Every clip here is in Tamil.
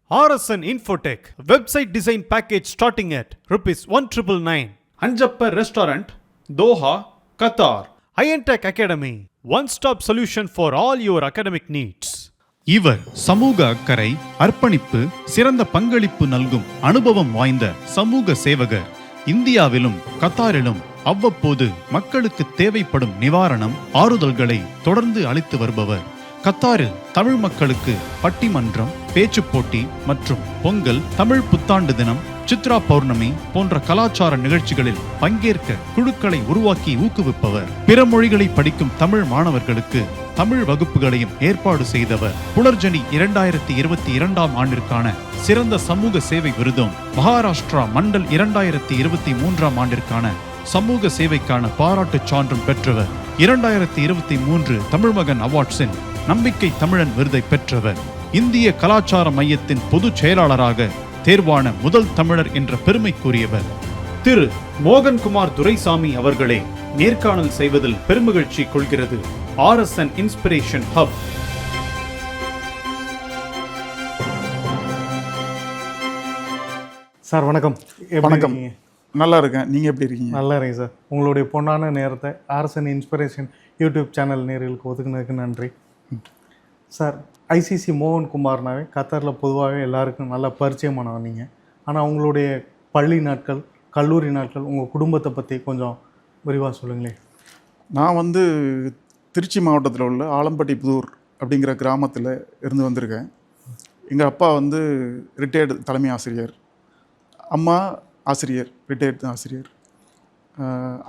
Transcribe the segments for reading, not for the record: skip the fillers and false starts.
RSN Infotech website design package starting at ₹1,999. Anjappa Restaurant, Doha, Qatar. INTech Academy, one-stop solution for all your academic needs. இவர் சமூக அக்கறை, அர்ப்பணிப்பு, சிறந்த பங்களிப்பு நல்கும் அனுபவம் வாய்ந்த சமூக சேவகர். இந்தியாவிலும் கத்தாரிலும் அவ்வப்போது மக்களுக்கு தேவைப்படும் நிவாரணம், ஆறுதல்களை தொடர்ந்து அளித்து வருபவர். கத்தாரில் தமிழ் மக்களுக்கு பட்டிமன்றம், பேச்சு போட்டி மற்றும் பொங்கல், தமிழ் புத்தாண்டு தினம், சித்ரா பௌர்ணமி போன்ற கலாச்சார நிகழ்ச்சிகளில் பங்கேற்க குழுக்களை உருவாக்கி ஊக்குவிப்பவர். பிற மொழிகளை படிக்கும் தமிழ் மாணவர்களுக்கு தமிழ் வகுப்புகளையும் ஏற்பாடு செய்தவர். புலர்ஜனி 2022 ஆண்டிற்கான சிறந்த சமூக சேவை விருதும், மகாராஷ்டிரா மண்டல் 2023 ஆண்டிற்கான சமூக சேவைக்கான பாராட்டுச் சான்றும் பெற்றவர். 2023 தமிழ்மகன் அவார்ட்ஸின் நம்பிக்கை தமிழன் விருதை பெற்றவர். இந்திய கலாச்சார மையத்தின் பொதுச் செயலாளராக தேர்வான முதல் தமிழர் என்ற பெருமைக்குரியவர். திரு மோகன்குமார் துரைசாமி அவர்களே நேர்காணல் செய்வதில் பெருமகிழ்ச்சி கொள்கிறது. RSN Inspiration Hub. சார் வணக்கம். வணக்கம். நல்லா இருக்கேன். நீங்கள் எப்படி இருக்கீங்க? நல்லா இருக்கேன் சார். உங்களுடைய பொன்னான நேரத்தை RSN இன்ஸ்பிரேஷன் யூடியூப் சேனல் நேர்களுக்கு ஒதுக்குனதுக்கு நன்றி சார். ICC மோகன்குமார்னாவே கத்தாரில் பொதுவாகவே எல்லாருக்கும் நல்லா பரிச்சயமானவன் நீங்கள். ஆனால் உங்களுடைய பள்ளி நாட்கள், கல்லூரி நாட்கள், உங்கள் குடும்பத்தை பற்றி கொஞ்சம் விரிவாக சொல்லுங்களேன். நான் திருச்சி மாவட்டத்தில் உள்ள ஆலம்பட்டி புதூர் அப்படிங்கிற கிராமத்தில் இருந்து வந்திருக்கேன். எங்கள் அப்பா ரிட்டையர்டு தலைமை ஆசிரியர், அம்மா ஆசிரியர், ரிட்டையர்டு ஆசிரியர்.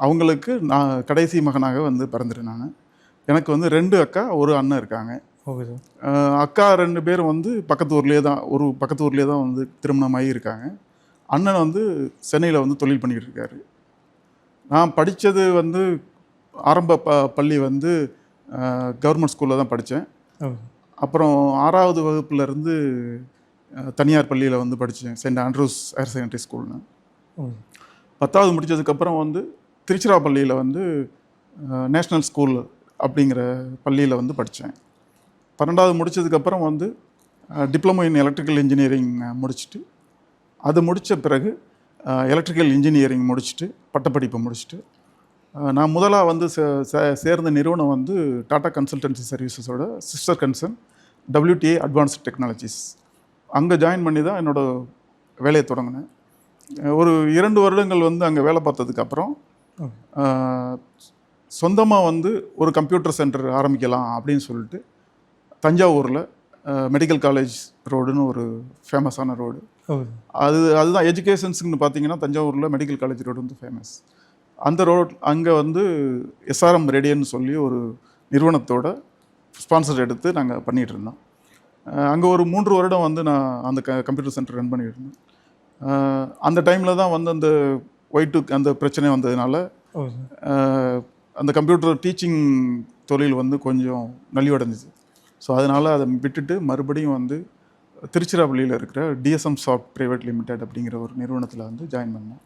அவங்களுக்கு நான் கடைசி மகனாக பிறந்துட்டேன். நான் எனக்கு 2 அக்கா, 1 அண்ணன் இருக்காங்க. Okay sir. அக்கா 2 பேரும் பக்கத்து ஊர்லேயே தான் திருமணமாகி இருக்காங்க. அண்ணன் சென்னையில் தொழில் பண்ணிக்கிட்டு இருக்காரு. நான் படித்தது ஆரம்ப பள்ளி கவர்மெண்ட் ஸ்கூலில் தான் படித்தேன். அப்புறம் 6வது வகுப்புலேருந்து தனியார் பள்ளியில் படித்தேன், செயின்ட் ஆண்ட்ரூஸ் ஹையர் செகண்டரி ஸ்கூல்னு. 10வது முடித்ததுக்கப்புறம் திருச்சிராப்பள்ளியில் நேஷ்னல் ஸ்கூல் அப்படிங்கிற பள்ளியில் படித்தேன். 12வது முடித்ததுக்கப்புறம் டிப்ளமோ இன் எலக்ட்ரிக்கல் இன்ஜினியரிங் முடிச்சுட்டு, அது முடித்த பிறகு எலக்ட்ரிக்கல் இன்ஜினியரிங் முடிச்சுட்டு பட்டப்படிப்பை முடிச்சுட்டு நான் முதலாக சேர்ந்த நிறுவனம் டாடா கன்சல்டன்சி சர்வீசஸோட sister concern WTA advanced technologies. அங்கே ஜாயின் பண்ணி தான் என்னோடய வேலையை தொடங்கினேன். ஒரு 2 வருடங்கள் அங்கே வேலை பார்த்ததுக்கப்புறம் சொந்தமாக ஒரு கம்ப்யூட்டர் சென்டர் ஆரம்பிக்கலாம் அப்படின்னு சொல்லிட்டு தஞ்சாவூரில் மெடிக்கல் காலேஜ் ரோடுன்னு ஒரு ஃபேமஸான ரோடு. அதுதான் எஜுகேஷன்ஸுன்னு பார்த்தீங்கன்னா தஞ்சாவூரில் மெடிக்கல் காலேஜ் ரோடு ஃபேமஸ். அந்த ரோட் அங்கே SRM ரேடியன்னு சொல்லி ஒரு நிறுவனத்தோட ஸ்பான்சர் எடுத்து நாங்கள் பண்ணிகிட்டு இருந்தோம். அங்கே ஒரு 3 வருடம் நான் அந்த கம்ப்யூட்டர் சென்டர் ரன் பண்ணிகிட்டு இருந்தேன். அந்த டைமில் தான் அந்த ஒயிட்டு அந்த பிரச்சனை வந்ததுனால அந்த கம்ப்யூட்டர் டீச்சிங் தொழில் கொஞ்சம் நலிவடைஞ்சிது. ஸோ அதனால் அதை விட்டுட்டு மறுபடியும் திருச்சிராப்பள்ளியில் இருக்கிற DSM சாஃப்ட் ப்ரைவேட் லிமிடெட் அப்படிங்கிற ஒரு நிறுவனத்தில் ஜாயின் பண்ணேன்.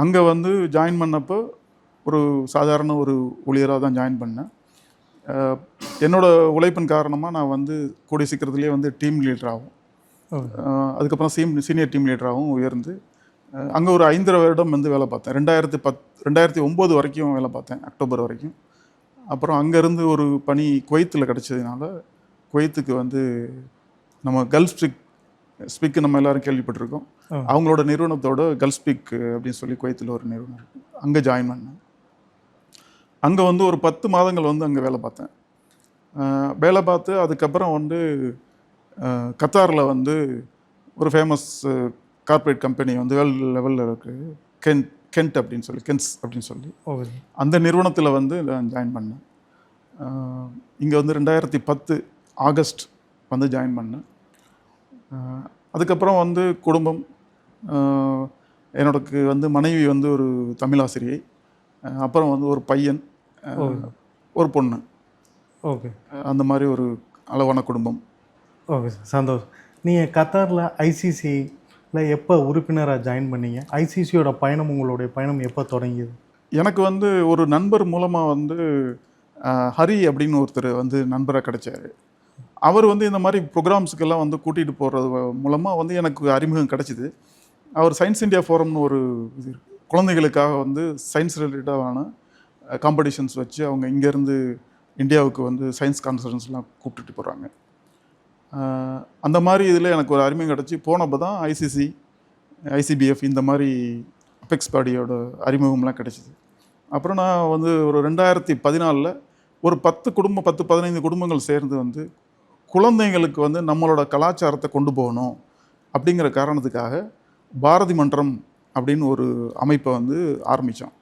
அங்கே ஜாயின் பண்ணப்போ ஒரு சாதாரண ஒரு ஊழியராக தான் ஜாயின் பண்ணேன். என்னோடய உழைப்பின் காரணமாக நான் கூடிய சீக்கிரத்துலேயே டீம் லீடராகவும் அதுக்கப்புறம் சீனியர் டீம் லீடராகவும் உயர்ந்து அங்கே ஒரு 5 வருடம் வேலை பார்த்தேன். 2009 வரைக்கும் வேலை பார்த்தேன், அக்டோபர் வரைக்கும். அப்புறம் அங்கேருந்து ஒரு பணி குவைத்தில் கிடச்சதுனால குவைத்துக்கு நம்ம கல்ஃப் ஸ்பிக்கு நம்ம எல்லோரும் கேள்விப்பட்டிருக்கோம். அவங்களோட நிறுவனத்தோட கல்ஃப் ஸ்பிக் அப்படின்னு சொல்லி குவைத்தில் ஒரு நிறுவனம் இருக்குது, அங்கே ஜாயின் பண்ணேன். அங்கே ஒரு 10 மாதங்கள் அங்கே வேலை பார்த்தேன். வேலை பார்த்து அதுக்கப்புறம் கத்தாரில் ஒரு ஃபேமஸ் கார்ப்பரேட் கம்பெனி வேர்ல்டு லெவலில் இருக்குது, கென்ட் அப்படின்னு சொல்லி, கென்ஸ் அப்படின்னு சொல்லி அந்த நிறுவனத்தில் நான் ஜாயின் பண்ணேன். இங்கே 2010 ஆகஸ்ட் ஜாயின் பண்ணேன். அதுக்கப்புறம் குடும்பம், என்னோடக்கு மனைவி ஒரு தமிழாசிரியை, அப்புறம் ஒரு பையன், ஒரு பொண்ணு. ஓகே. அந்த மாதிரி ஒரு அளவான குடும்பம். ஓகே சார், சந்தோஷம். நீங்கள் கத்தாரில் ICCயில் எப்போ உறுப்பினராக ஜாயின் பண்ணீங்க? ICCயோட பயணம், உங்களுடைய பயணம் எப்போ தொடங்கியது? எனக்கு ஒரு நண்பர் மூலமாக ஹரி அப்படின்னு ஒருத்தர் நண்பராக கிடைச்சார். அவர் வந்து இந்த மாதிரி ப்ரோக்ராம்ஸுக்கெல்லாம் வந்து கூட்டிகிட்டு போகிறது மூலமாக வந்து எனக்கு அறிமுகம் கிடச்சிது. அவர் சயின்ஸ் இந்தியா ஃபோரம்னு ஒரு இது இருக்கு. குழந்தைகளுக்காக வந்து சயின்ஸ் ரிலேட்டடான காம்படிஷன்ஸ் வச்சு அவங்க இங்கேருந்து இந்தியாவுக்கு வந்து சயின்ஸ் கான்ஃபரன்ஸ்லாம் கூப்பிட்டுட்டு போகிறாங்க. அந்த மாதிரி இதில் எனக்கு ஒரு அறிமுகம் கிடச்சி போனப்போ தான் ஐசிசி, ஐசிபிஎஃப் இந்த மாதிரி அபெக்ஸ் பாடியோட அறிமுகம்லாம் கிடச்சிது. அப்புறம் நான் வந்து ஒரு 2014 ஒரு 10-15 குடும்பங்கள் சேர்ந்து வந்து குழந்தைங்களுக்கு வந்து நம்மளோட கலாச்சாரத்தை கொண்டு போகணும் அப்படிங்கிற காரணத்துக்காக பாரதி மன்றம் அப்படின்னு ஒரு அமைப்பை வந்து ஆரம்பித்தோம்.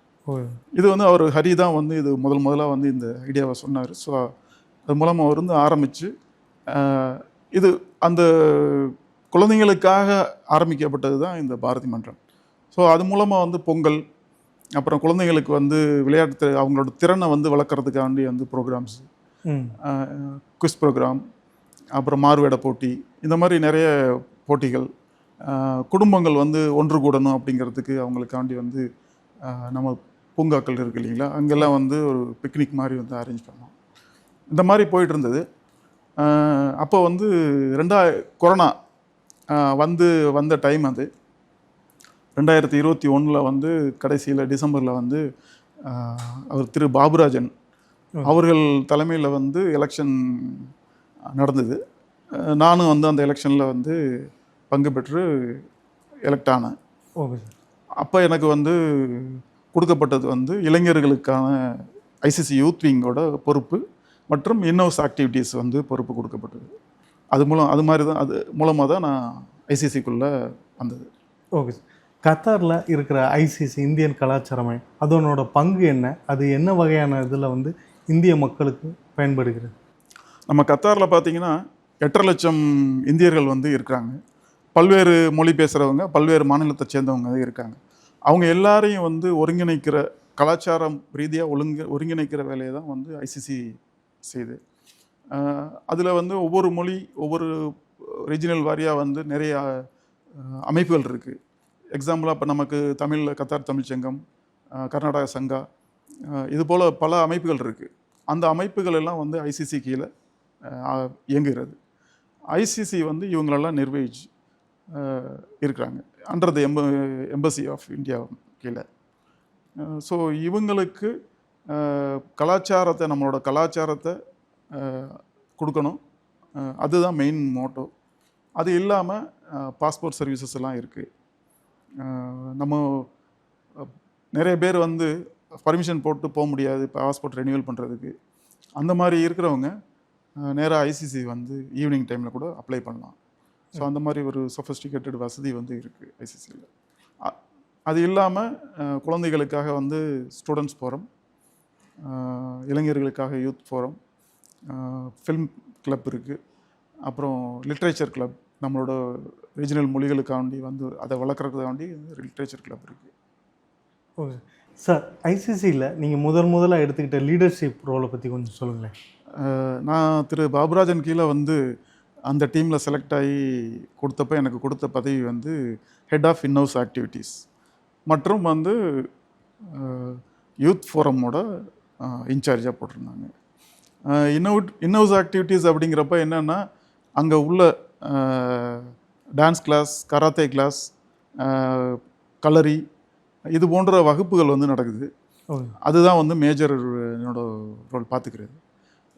இது வந்து அவர் ஹரி தான் வந்து இது முதலாக வந்து இந்த ஐடியாவை சொன்னார். ஸோ அது மூலமாக அவர் வந்து ஆரம்பித்து இது அந்த குழந்தைங்களுக்காக ஆரம்பிக்கப்பட்டது தான் இந்த பாரதி மன்றம். ஸோ அது மூலமாக வந்து பொங்கல், அப்புறம் குழந்தைங்களுக்கு வந்து விளையாட்டு அவங்களோட திறனை வந்து வளர்க்குறதுக்காண்டி வந்து ப்ரோக்ராம்ஸ், குவிஸ் ப்ரோக்ராம், அப்புறம் மாறுவேட போட்டி, இந்த மாதிரி நிறைய போட்டிகள், குடும்பங்கள் வந்து ஒன்று கூடணும் அப்படிங்கிறதுக்கு அவங்களுக்காண்டி வந்து நம்ம பூங்காக்கள் இருக்குது இல்லைங்களா, அங்கெல்லாம் வந்து ஒரு பிக்னிக் மாதிரி வந்து அரேஞ்ச் பண்ணோம். இந்த மாதிரி போயிட்டு இருந்தது. அப்போ வந்து கொரோனா வந்த டைம் அது 2021 வந்து கடைசியில் டிசம்பரில் வந்து அவர் திரு பாபுராஜன் அவர்கள் தலைமையில் வந்து எலெக்ஷன் நடந்தது. நானும் வந்து அந்த எலெக்ஷனில் வந்து பங்கு பெற்று எலெக்ட் ஆனேன். அப்போ எனக்கு வந்து கொடுக்கப்பட்டது வந்து இளைஞர்களுக்கான ஐசிசி யூத் விங்கோட பொறுப்பு மற்றும் இன்னோஸ் ஆக்டிவிட்டீஸ் வந்து பொறுப்பு கொடுக்கப்பட்டது. அது மூலமாக தான் நான் ஐசிசிக்குள்ளே வந்தது. Okay sir. கத்தாரில் இருக்கிற ஐசிசி இந்தியன் கலாச்சாரமே அதனோட பங்கு என்ன, அது என்ன வகையான இதில் வந்து இந்திய மக்களுக்கு பயன்படுகிறது? நம்ம கத்தாரில் பார்த்தீங்கன்னா 8.5 லட்சம் இந்தியர்கள் வந்து இருக்காங்க. பல்வேறு மொழி பேசுகிறவங்க, பல்வேறு மாநிலத்தை சேர்ந்தவங்க இருக்காங்க. அவங்க எல்லாரையும் வந்து ஒருங்கிணைக்கிற, கலாச்சாரம் ரீதியாக ஒருங்கிணைக்கிற வேலையை தான் வந்து ஐசிசி செய்யுது. அதில் வந்து ஒவ்வொரு மொழி, ஒவ்வொரு ரீஜினல் வாரியாக வந்து நிறைய அமைப்புகள் இருக்குது. எக்ஸாம்பிளாக இப்போ நமக்கு தமிழில் கத்தார் தமிழ் சங்கம், கர்நாடகா சங்கா, இது போல் பல அமைப்புகள் இருக்குது. அந்த அமைப்புகள் எல்லாம் வந்து ஐசிசி கீழே இயங்குகிறது. ஐசிசி வந்து இவங்களெல்லாம் நிர்வகிச்சு இருக்கிறாங்க under the embassy of India கீழே. ஸோ இவங்களுக்கு கலாச்சாரத்தை, நம்மளோட கலாச்சாரத்தை கொடுக்கணும், அதுதான் மெயின் மோட்டோ. அது இல்லாமல் பாஸ்போர்ட் சர்வீசஸ் எல்லாம் இருக்குது. நம்ம நிறைய பேர் வந்து பர்மிஷன் போட்டு போக முடியாது பாஸ்போர்ட் ரெனியூவல் பண்ணுறதுக்கு. அந்த மாதிரி இருக்கிறவங்க நேராக ஐசிசி வந்து ஈவினிங் டைமில் கூட அப்ளை பண்ணலாம். ஸோ அந்த மாதிரி ஒரு சொஃபஸ்டிகேட்டட் வசதி வந்து இருக்குது ஐசிசியில். அது இல்லாமல் குழந்தைகளுக்காக வந்து ஸ்டூடெண்ட்ஸ் ஃபோரம், இளைஞர்களுக்காக யூத் ஃபோரம், ஃபில்ம் கிளப் இருக்குது, அப்புறம் லிட்ரேச்சர் கிளப், நம்மளோட ரீஜனல் மொழிகளுக்காண்டி வந்து அதை வளர்க்குறதுக்காண்டி லிட்ரேச்சர் கிளப் இருக்குது. Okay sir. ஐசிசியில் நீங்கள் முதலாக எடுத்துக்கிட்ட லீடர்ஷிப் ரோலை பற்றி கொஞ்சம் சொல்லுங்களேன். நான் திரு பாபுராஜன் கீழே வந்து அந்த டீமில் செலக்ட் ஆகி கொடுத்தப்போ எனக்கு கொடுத்த பதவி வந்து ஹெட் ஆஃப் இன்னோஸ் ஆக்டிவிட்டீஸ் மற்றும் வந்து யூத் ஃபோரமோட இன்சார்ஜாக போட்டிருந்தாங்க. இன்னோஸ் ஆக்டிவிட்டீஸ் அப்படிங்கிறப்ப என்னென்னா, அங்கே உள்ள டான்ஸ் கிளாஸ், கராத்தே கிளாஸ், கலரி, இது போன்ற வகுப்புகள் வந்து நடக்குது. அதுதான் வந்து மேஜர் என்னோட ரோல் பார்த்துக்கிறது.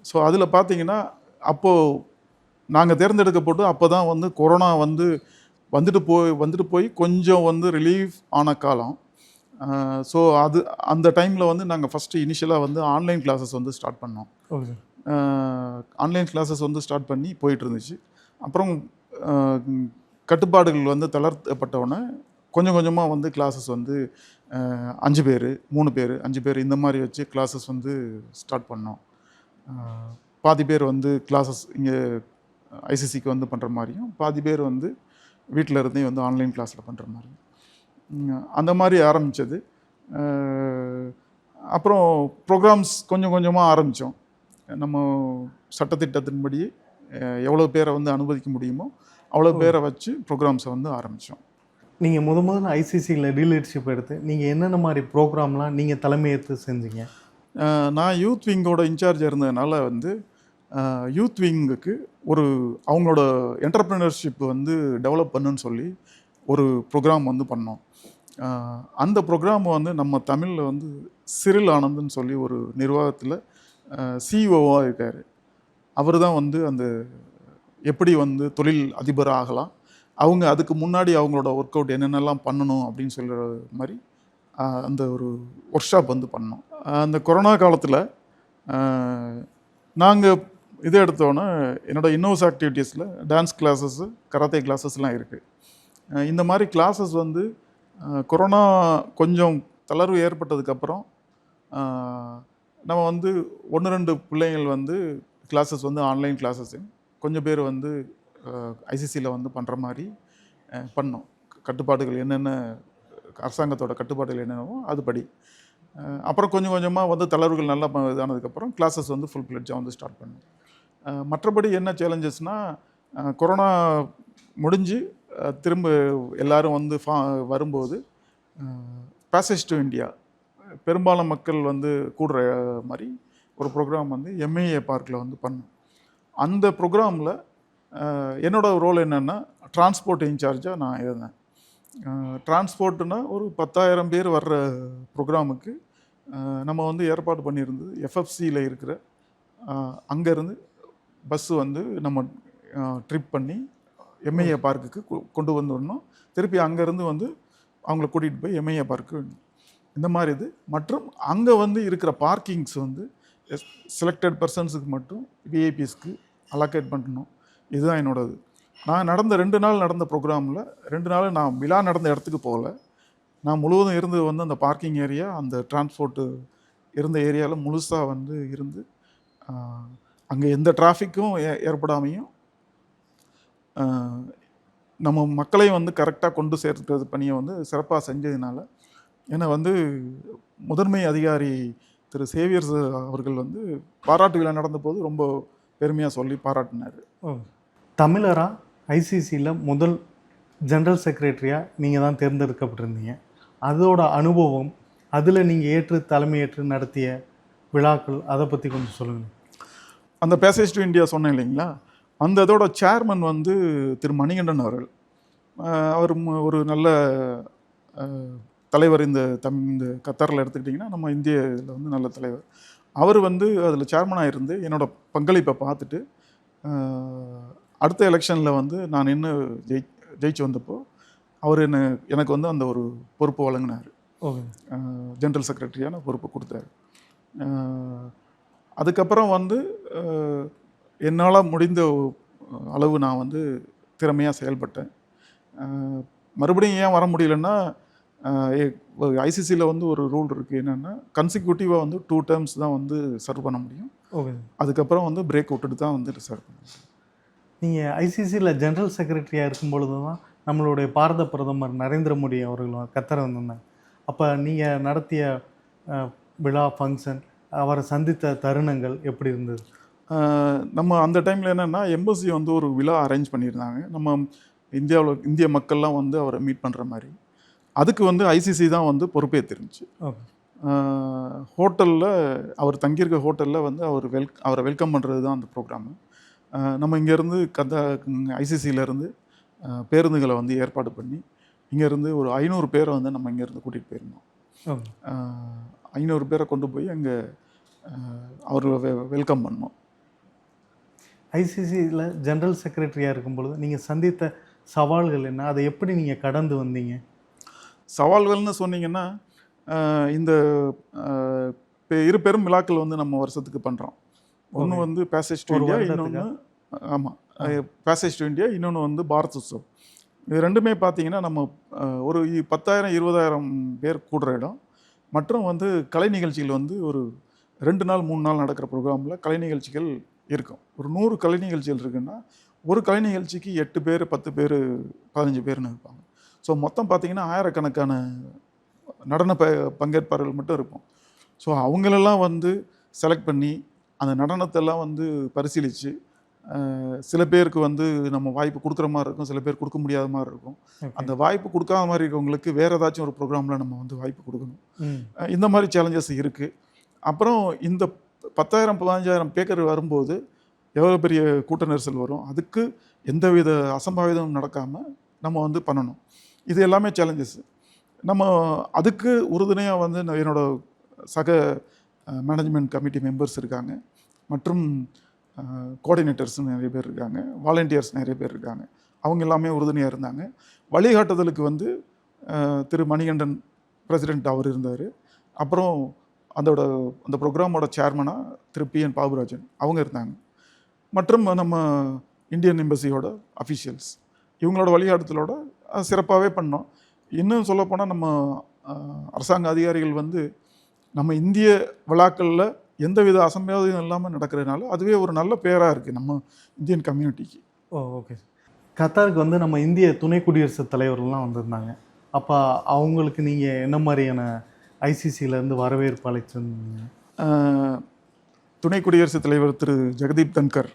ஸோ அதில் பார்த்தீங்கன்னா, அப்போது நாங்கள் தேர்ந்தெடுக்கப்பட்டு அப்போ தான் வந்து கொரோனா வந்து வந்துட்டு போய் கொஞ்சம் வந்து ரிலீஃப் ஆன காலம். ஸோ அந்த டைமில் வந்து நாங்கள் ஃபஸ்ட்டு இனிஷியலாக வந்து ஆன்லைன் கிளாஸஸ் வந்து ஸ்டார்ட் பண்ணோம். ஆன்லைன் கிளாஸஸ் வந்து ஸ்டார்ட் பண்ணி போயிட்டு இருந்துச்சு. அப்புறம் கட்டுப்பாடுகள் வந்து தளர்த்தப்பட்டவுடனே கொஞ்சம் கொஞ்சமாக வந்து கிளாஸஸ் வந்து 5 பேர், 3 பேர், 5 பேர் இந்த மாதிரி வச்சு கிளாஸஸ் வந்து ஸ்டார்ட் பண்ணோம். பாதி பேர் வந்து கிளாஸஸ் இங்கே ஐசிசிக்கு வந்து பண்ணுற மாதிரியும், பாதி பேர் வந்து வீட்டில் இருந்தே வந்து ஆன்லைன் கிளாஸில் பண்ணுற மாதிரியும் அந்த மாதிரி ஆரம்பித்தது. அப்புறம் ப்ரோக்ராம்ஸ் கொஞ்சம் கொஞ்சமாக ஆரம்பித்தோம். நம்ம சட்டத்திட்டத்தின்படி எவ்வளோ பேரை வந்து அனுமதிக்க முடியுமோ அவ்வளோ பேரை வச்சு ப்ரோக்ராம்ஸை வந்து ஆரம்பித்தோம். நீங்கள் முதல்ல ஐசிசியில் லீடர்ஷிப் எடுத்து நீங்கள் என்னென்ன மாதிரி ப்ரோக்ராம்லாம் நீங்கள் தலைமையேற்று செஞ்சீங்க? நான் யூத் விங்கோட இன்சார்ஜ் இருந்ததுனால வந்து யூத் விங்குக்கு ஒரு அவங்களோட என்டர்ப்ரினர்ஷிப் வந்து டெவலப் பண்ணுன்னு சொல்லி ஒரு ப்ரோக்ராம் வந்து பண்ணோம். அந்த ப்ரோக்ராம் வந்து நம்ம தமிழில் வந்து சிறில் ஆனந்த்னு சொல்லி ஒரு நிர்வாகத்தில் சிஇஓவாக இருக்கார். அவர் தான் வந்து அந்த எப்படி வந்து தொழில் அதிபர் ஆகலாம், அவங்க அதுக்கு முன்னாடி அவங்களோட ஒர்க் அவுட் என்னென்னலாம் பண்ணணும் அப்படின்னு சொல்கிற மாதிரி அந்த ஒரு ஒர்க் ஷாப் வந்து பண்ணோம். அந்த கொரோனா காலத்தில் நாங்கள் இதை எடுத்தோன்னே என்னோடய இன்னோஸ் ஆக்டிவிட்டீஸில் டான்ஸ் கிளாஸஸ்ஸு, கராத்தே கிளாஸஸ்லாம் இருக்குது. இந்த மாதிரி கிளாஸஸ் வந்து கொரோனா கொஞ்சம் தளர்வு ஏற்பட்டதுக்கப்புறம் நம்ம வந்து 1-2 பிள்ளைங்கள் வந்து கிளாஸஸ் வந்து ஆன்லைன் கிளாஸஸ் கொஞ்சம் பேர் வந்து ஐசிசியில் வந்து பண்ணுற மாதிரி பண்ணோம். கட்டுப்பாடுகள் என்னென்ன, அரசாங்கத்தோட கட்டுப்பாடுகள் என்னென்னவோ அதுபடி. அப்புறம் கொஞ்சம் கொஞ்சமாக வந்து தளர்வுகள் நல்லா இதானதுக்கப்புறம் கிளாஸஸ் வந்து ஃபுல் ஃப்ளெட்ஜாக வந்து ஸ்டார்ட் பண்ணோம். மற்றபடி என்ன சேலஞ்சஸ்னால், கொரோனா முடிஞ்சு திரும்ப எல்லோரும் வந்து வரும்போது பேசேஜ் டு இந்தியா பெரும்பாலான மக்கள் வந்து கூடுற மாதிரி ஒரு ப்ரோக்ராம் வந்து எம்ஏஏ பார்க்கில் வந்து பண்ணோம். அந்த ப்ரோக்ராமில் என்னோடய ரோல் என்னென்னா டிரான்ஸ்போர்ட் இன்சார்ஜாக நான் இருந்தேன். டிரான்ஸ்போர்ட்டுனா ஒரு 10,000 பேர் வர்ற ப்ரோக்ராமுக்கு நம்ம வந்து ஏற்பாடு பண்ணியிருந்தது எஃப்எஃப்சியில் இருக்கிற அங்கேருந்து பஸ்ஸு வந்து நம்ம ட்ரிப் பண்ணி எம்ஏஏ பார்க்குக்கு கொண்டு வந்துடணும். திருப்பி அங்கேருந்து வந்து அவங்கள கூட்டிகிட்டு போய் எம்ஏஏ பார்க்கு இந்த மாதிரி இது. மற்றும் அங்கே வந்து இருக்கிற பார்க்கிங்ஸ் வந்து செலக்டட் பர்சன்ஸுக்கு மட்டும் விஐபிஸ்க்கு அலோகேட் பண்ணணும். இதுதான் என்னோடது. நான் நடந்த 2 நாள் நடந்த ப்ரோக்ராமில் 2 நாள் நான் விழா நடந்த இடத்துக்கு போகல. நான் முழுவதும் இருந்து வந்து அந்த பார்க்கிங் ஏரியா, அந்த டிரான்ஸ்போர்ட்டு இருந்த ஏரியாவில் முழுசாக வந்து இருந்து அங்கே எந்த டிராஃபிக்கும் ஏற்படாமையும் நம்ம மக்களையும் வந்து கரெக்டாக கொண்டு சேர்க்கிறது பணியை வந்து சிறப்பாக செஞ்சதுனால என்னை வந்து முதன்மை அதிகாரி திரு சேவியர்ஸ் அவர்கள் வந்து பாராட்டு விழா நடந்தபோது ரொம்ப பெருமையாக சொல்லி பாராட்டினார். தமிழராக ஐசிசியில் முதல் ஜெனரல் செக்ரட்டரியாக நீங்கள் தான் தேர்ந்தெடுக்கப்பட்டிருந்தீங்க. அதோட அனுபவம், அதில் நீங்கள் தலைமையேற்று நடத்திய விழாக்கள், அதை பற்றி கொஞ்சம் சொல்லுங்கள். அந்த பேசேஜ் டு இந்தியா சொன்னேன் இல்லைங்களா, அந்த இதோட சேர்மன் வந்து திரு மணிகண்டன் அவர்கள். அவர் ஒரு நல்ல தலைவர். இந்த கத்தாரில் எடுத்துக்கிட்டிங்கன்னா நம்ம இந்தியாவில் வந்து நல்ல தலைவர். அவர் வந்து அதில் சேர்மனாக இருந்து என்னோட பங்களிப்பை பார்த்துட்டு அடுத்த எலெக்ஷனில் வந்து நான் நின்று ஜெயிச்சு வந்தப்போ அவர் எனக்கு வந்து அந்த ஒரு பொறுப்பு வழங்கினார். ஜென்ரல் செக்ரட்டரியான பொறுப்பு கொடுத்தாரு. அதுக்கப்புறம் வந்து என்னால் முடிந்த அளவு நான் வந்து திறமையாக செயல்பட்டேன். மறுபடியும் ஏன் வர முடியலன்னா, ஐசிசியில் வந்து ஒரு ரூல் இருக்குது. என்னென்னா கன்சிக்யூட்டிவாக வந்து 2 டேர்ம்ஸ் தான் வந்து சர்வ் பண்ண முடியும். அதுக்கப்புறம் வந்து பிரேக் விட்டுட்டு தான் வந்து சர்வ் பண்ண முடியும். நீங்கள் ஐசிசியில் ஜென்ரல் செக்ரட்டரியாக இருக்கும் பொழுது தான் நம்மளுடைய பாரத பிரதமர் நரேந்திர மோடி அவர்கள் கத்தார் வந்திருந்தாங்க. அப்போ நீங்கள் நடத்திய விழா, ஃபங்க்ஷன், அவரை சந்தித்த தருணங்கள் எப்படி இருந்தது? நம்ம அந்த டைமில் என்னென்னா எம்பசி வந்து ஒரு விழா அரேஞ்ச் பண்ணியிருந்தாங்க. நம்ம இந்திய மக்கள்லாம் வந்து அவரை மீட் பண்ணுற மாதிரி. அதுக்கு வந்து ஐசிசி தான் வந்து பொறுப்பேற்றிருந்துச்சு. ஹோட்டலில் அவர் தங்கியிருக்க ஹோட்டலில் வந்து அவரை வெல்கம் பண்ணுறது தான் அந்த ப்ரோக்ராமு. நம்ம இங்கேருந்து ஐசிசியிலேருந்து பேருந்துகளை வந்து ஏற்பாடு பண்ணி இங்கேருந்து ஒரு 500 பேரை வந்து நம்ம இங்கேருந்து கூட்டிகிட்டு போயிருந்தோம். 500 பேரை கொண்டு போய் அங்கே அவர்களை வெல்கம் பண்ணோம். ஐசிசியில் ஜென்ரல் செக்ரட்டரியாக இருக்கும்பொழுது நீங்கள் சந்தித்த சவால்கள் என்ன? அதை எப்படி நீங்கள் கடந்து வந்தீங்க? சவால்கள்னு சொன்னீங்கன்னா, இந்த 2 பெரும் விழாக்கள் வந்து நம்ம வருஷத்துக்கு பண்ணுறோம். ஒன்று வந்து பேசேஜ் டு இந்தியா, இன்னொன்று பேசேஜ் டு இந்தியா, இன்னொன்று வந்து பாரத் உற்சவ். இது ரெண்டுமே பார்த்தீங்கன்னா நம்ம ஒரு 10,000-20,000 பேர் கூடுற இடம். மற்றும் வந்து கலை நிகழ்ச்சிகள் வந்து ஒரு 2 நாள் 3 நாள் நடக்கிற ப்ரோக்ராமில் கலை நிகழ்ச்சிகள் இருக்கும். ஒரு 100 கலை நிகழ்ச்சிகள் இருக்குன்னா ஒரு கலை நிகழ்ச்சிக்கு 8 பேர், 10 பேர், 15 பேர்னு இருப்பாங்க. ஸோ மொத்தம் பார்த்திங்கன்னா ஆயிரக்கணக்கான நடன பங்கேற்பாளர்கள் மட்டும் இருப்போம். ஸோ அவங்களெல்லாம் வந்து செலக்ட் பண்ணி அந்த நடனத்தெல்லாம் வந்து பரிசீலித்து சில பேருக்கு வந்து நம்ம வாய்ப்பு கொடுக்குற மாதிரி இருக்கும், சில பேர் கொடுக்க முடியாத மாதிரி இருக்கும். அந்த வாய்ப்பு கொடுக்காத மாதிரி இருக்கவங்களுக்கு வேறு ஏதாச்சும் ஒரு ப்ரோக்ராமில் நம்ம வந்து வாய்ப்பு கொடுக்கணும். இந்த மாதிரி சேலஞ்சஸ் இருக்குது. அப்புறம் இந்த 10,000-15,000 பேர் வரும்போது எவ்வளோ பெரிய கூட்ட நெரிசல் வரும், அதுக்கு எந்தவித அசம்பாவிதம் நடக்காமல் நம்ம வந்து பண்ணணும். இது எல்லாமே சேலஞ்சஸ். நம்ம அதுக்கு உறுதுணையாக வந்து என்னோட சக மேனேஜ்மெண்ட் கமிட்டி மெம்பர்ஸ் இருக்காங்க, மற்றும் கோஆர்டினேட்டர்ஸ் நிறைய பேர் இருக்காங்க, வாலண்டியர்ஸ் நிறைய பேர் இருக்காங்க. அவங்க எல்லாமே உறுதுணையாக இருந்தாங்க. வழிகாட்டுதலுக்கு வந்து திரு மணிகண்டன் பிரசிடெண்ட் அவர் இருந்தார். அப்புறம் அந்த ப்ரோக்ராமோட சேர்மனாக திரு PN பாபுராஜன் அவங்க இருந்தாங்க. மற்றும் நம்ம இந்தியன் எம்பசியோட அஃபிஷியல்ஸ் இவங்களோட வழிகாட்டுதலோட சிறப்பாகவே பண்ணோம். இன்னும் சொல்லப்போனால் நம்ம அரசாங்க அதிகாரிகள் வந்து நம்ம இந்திய விழாக்களில் எந்தவித அசம்பாவிதம் இல்லாமல் நடக்கிறதுனால அதுவே ஒரு நல்ல பேராக இருக்குது நம்ம இந்தியன் கம்யூனிட்டிக்கு. ஓகே. கத்தாருக்கு வந்து நம்ம இந்திய துணை குடியரசுத் தலைவர்கள்லாம் வந்திருந்தாங்க. அப்போ அவங்களுக்கு நீங்கள் என்ன மாதிரியான ஐசிசியிலேருந்து வரவேற்பு அளிச்சிருந்தீங்க? துணை குடியரசுத் தலைவர் திரு ஜெகதீப் தன்கர்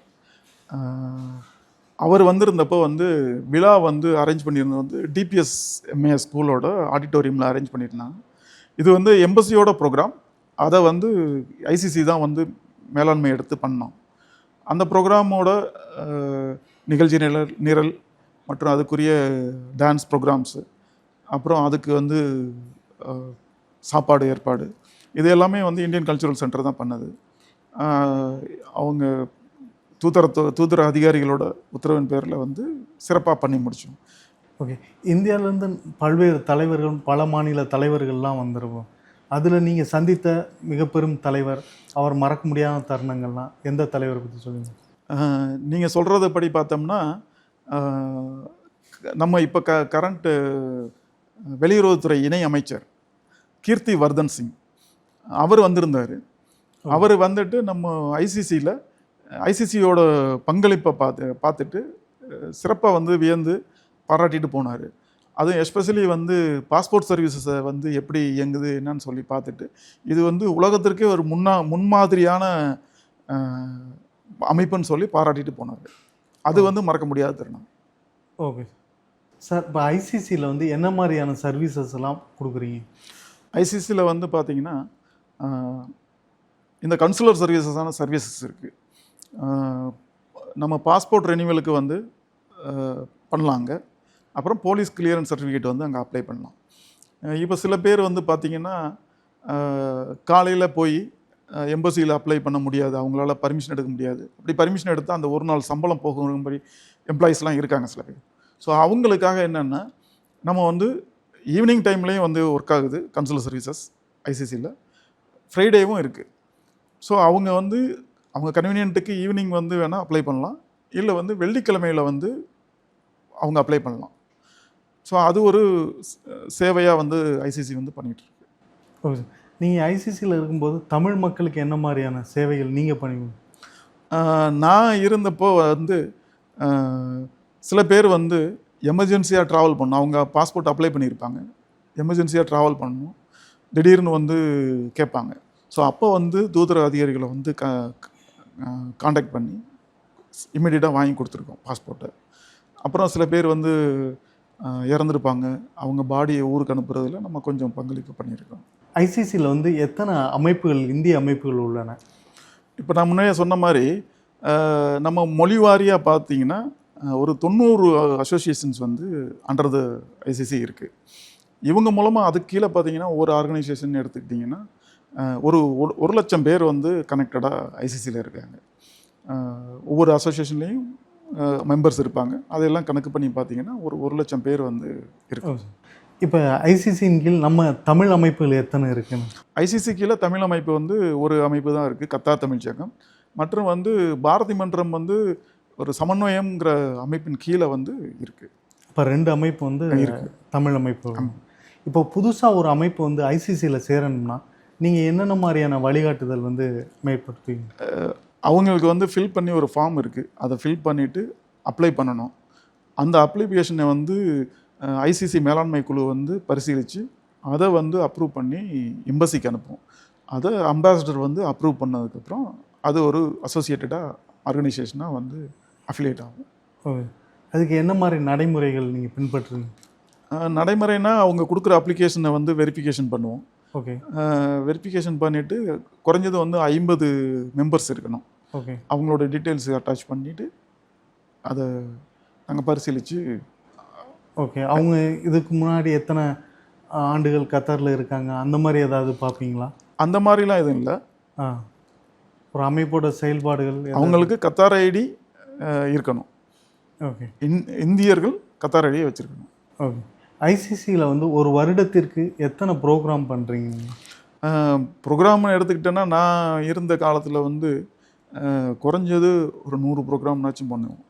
அவர் வந்திருந்தப்போ வந்து விழா வந்து அரேஞ்ச் பண்ணியிருந்தது வந்து DPS MAS ஸ்கூலோட ஆடிட்டோரியமில் அரேஞ்ச் பண்ணியிருந்தாங்க. இது வந்து எம்பசியோட ப்ரோக்ராம். அதை வந்து ஐசிசி தான் வந்து மேலாண்மை எடுத்து பண்ணோம். அந்த ப்ரோக்ராமோட நிகழ்ச்சி நிரல் மற்றும் அதுக்குரிய டான்ஸ் ப்ரோக்ராம்ஸு, அப்புறம் அதுக்கு வந்து சாப்பாடு ஏற்பாடு, இது எல்லாமே வந்து இந்தியன் கல்ச்சுரல் சென்டர் தான் பண்ணது. அவங்க தூதர அதிகாரிகளோட உத்தரவின் பேரில் வந்து சிறப்பாக பண்ணி முடித்தோம். ஓகே. இந்தியாவிலேருந்து பல்வேறு தலைவர்கள், பல மாநில தலைவர்கள்லாம் வந்துருவோம். அதில் நீங்கள் சந்தித்த மிக பெரும் தலைவர், அவர் மறக்க முடியாத தருணங்கள்லாம் எந்த தலைவரை பற்றி சொல்லுங்கள்? நீங்கள் சொல்கிறத படி பார்த்தோம்னா நம்ம இப்போ கரண்ட்டு வெளியுறவுத்துறை இணை அமைச்சர் கீர்த்தி வர்தன் சிங் அவர் வந்திருந்தார். அவர் வந்துட்டு நம்ம ஐசிசியோட பங்களிப்பை பார்த்துட்டு சிறப்பாக வந்து வியந்து பாராட்டிட்டு போனார். அதுவும் எஸ்பெஷலி வந்து பாஸ்போர்ட் சர்வீசஸை வந்து எப்படி இயங்குது என்னன்னு சொல்லி பார்த்துட்டு, இது வந்து உலகத்திற்கே ஒரு முன்மாதிரியான அமைப்புன்னு சொல்லி பாராட்டிட்டு போனார். அது வந்து மறக்க முடியாத தருணம். Okay sir. இப்போ ஐசிசியில் வந்து என்ன மாதிரியான சர்வீசஸ் எல்லாம் கொடுக்குறீங்க? ஐசிசியில் வந்து பார்த்திங்கன்னா இந்த கன்சுலர் சர்வீசஸ் இருக்குது. நம்ம பாஸ்போர்ட் ரெனிவலுக்கு வந்து பண்ணலாங்க. அப்புறம் போலீஸ் கிளியரன்ஸ் சர்டிஃபிகேட் வந்து அங்கே அப்ளை பண்ணலாம். இப்போ சில பேர் வந்து பார்த்திங்கன்னா காலையில் போய் எம்பசியில் அப்ளை பண்ண முடியாது, அவங்களால பர்மிஷன் எடுக்க முடியாது. அப்படி பர்மிஷன் எடுத்தால் அந்த ஒரு நாள் சம்பளம் போகும்படி எம்ப்ளாயீஸ்லாம் இருக்காங்க சில பேர். ஸோ அவங்களுக்காக என்னென்னா, நம்ம வந்து ஈவினிங் டைம்லேயும் வந்து ஒர்க் ஆகுது கன்சுலர் சர்வீசஸ் ஐசிசியில், ஃப்ரைடேவும் இருக்குது. ஸோ அவங்க வந்து அவங்க கன்வீனியன்ட்டுக்கு ஈவினிங் வந்து வேணால் அப்ளை பண்ணலாம், இல்லை வந்து வெள்ளிக்கிழமையில் வந்து அவங்க அப்ளை பண்ணலாம். ஸோ அது ஒரு சேவையாக வந்து ஐசிசி வந்து பண்ணிகிட்ருக்கு. ஓகே. நீங்கள் ஐசிசியில் இருக்கும்போது தமிழ் மக்களுக்கு என்ன மாதிரியான சேவைகள் நீங்கள் பண்ணுவீங்க? நான் இருந்தப்போ வந்து சில பேர் வந்து எமர்ஜென்சியாக ட்ராவல் பண்ணணும். அவங்க பாஸ்போர்ட் அப்ளை பண்ணியிருப்பாங்க, எமர்ஜென்சியாக ட்ராவல் பண்ணணும், திடீர்னு வந்து கேட்பாங்க. ஸோ அப்போ வந்து தூதர அதிகாரிகளை வந்து காண்டாக்ட் பண்ணி இம்மிடியட்டாக வாங்கி கொடுத்துருக்கோம் பாஸ்போர்ட்டை. அப்புறம் சில பேர் வந்து இறந்துருப்பாங்க, அவங்க பாடியை ஊருக்கு அனுப்புறதுல நம்ம கொஞ்சம் பங்களிப்பு பண்ணியிருக்கோம். ஐசிசியில் வந்து எத்தனை அமைப்புகள், இந்திய அமைப்புகள் உள்ளன? இப்போ நான் முன்னே சொன்ன மாதிரி நம்ம மொழி வாரியாக பார்த்தீங்கன்னா ஒரு 90 அசோசியேஷன்ஸ் வந்து அண்டர் த ஐசிசி இருக்குது. இவங்க மூலமாக அதுக்கு கீழே பார்த்தீங்கன்னா ஒரு ஆர்கனைசேஷன் எடுத்துக்கிட்டிங்கன்னா ஒரு லட்சம் பேர் வந்து கனெக்டடாக ஐசிசியில் இருக்காங்க. ஒவ்வொரு அசோசியேஷன்லேயும் மெம்பர்ஸ் இருப்பாங்க. அதெல்லாம் கணக்கு பண்ணி பார்த்தீங்கன்னா ஒரு லட்சம் பேர் வந்து இருக்காங்க. இப்போ ஐசிசியின் கீழ் நம்ம தமிழ் அமைப்புகள் எத்தனை இருக்குன்னு? ஐசிசி கீழே தமிழ் அமைப்பு வந்து ஒரு அமைப்பு தான் இருக்குது, கத்தார் தமிழ் சங்கம். மற்றும் வந்து பாரதி மன்றம் வந்து ஒரு சமன்வயம்ங்கிற அமைப்பின் கீழே வந்து இருக்குது. இப்போ 2 அமைப்பு வந்து தமிழ் அமைப்பு. இப்போ புதுசாக ஒரு அமைப்பு வந்து ஐசிசியில் சேரணும்னா நீங்கள் என்னென்ன மாதிரியான வழிகாட்டுதல் வந்து மேற்படுத்துவீங்க? அவங்களுக்கு வந்து ஃபில் பண்ணி ஒரு ஃபார்ம் இருக்குது, அதை ஃபில் பண்ணிவிட்டு அப்ளை பண்ணணும். அந்த அப்ளிகேஷனை வந்து ஐசிசி மேலாண்மை குழு வந்து பரிசீலித்து அதை வந்து அப்ரூவ் பண்ணி எம்பசிக்கு அனுப்புவோம். அதை அம்பாசிடர் வந்து அப்ரூவ் பண்ணதுக்கப்புறம் அது ஒரு அசோசியேட்டடாக ஆர்கனைசேஷனாக வந்து அஃபிலியேட் ஆகும். ஓகே. அதுக்கு என்ன மாதிரி நடைமுறைகள் நீங்கள் பின்பற்றுங்க? நடைமுறைனா அவங்க கொடுக்குற அப்ளிகேஷனை வந்து வெரிஃபிகேஷன் பண்ணுவோம். ஓகே. வெரிஃபிகேஷன் பண்ணிவிட்டு குறைஞ்சது வந்து 50 மெம்பர்ஸ் இருக்கணும். ஓகே அவங்களோட டீட்டெயில்ஸ் அட்டாச் பண்ணிவிட்டு அதை நாங்கள் பரிசீலித்து. ஓகே. அவங்க இதுக்கு முன்னாடி எத்தனை ஆண்டுகள் கத்தாரில் இருக்காங்க அந்த மாதிரி ஏதாவது பார்ப்பீங்களா? அந்த மாதிரிலாம் எதுவும் இல்லை. ஒரு அமைப்போட செயல்பாடுகள் அவங்களுக்கு கத்தார் ஐடி இருக்கணும். ஓகே. இந்தியர்கள் கத்தார் ஐடியை வச்சுருக்கணும். ஓகே. ஐசிசியில் வந்து ஒரு வருடத்திற்கு எத்தனை ப்ரோக்ராம் பண்ணுறீங்க? ப்ரோக்ராம்னு எடுத்துக்கிட்டேன்னா நான் இருந்த காலத்தில் வந்து குறைஞ்சது ஒரு 100 ப்ரோக்ராம்னாச்சும் பண்ணுவோம்.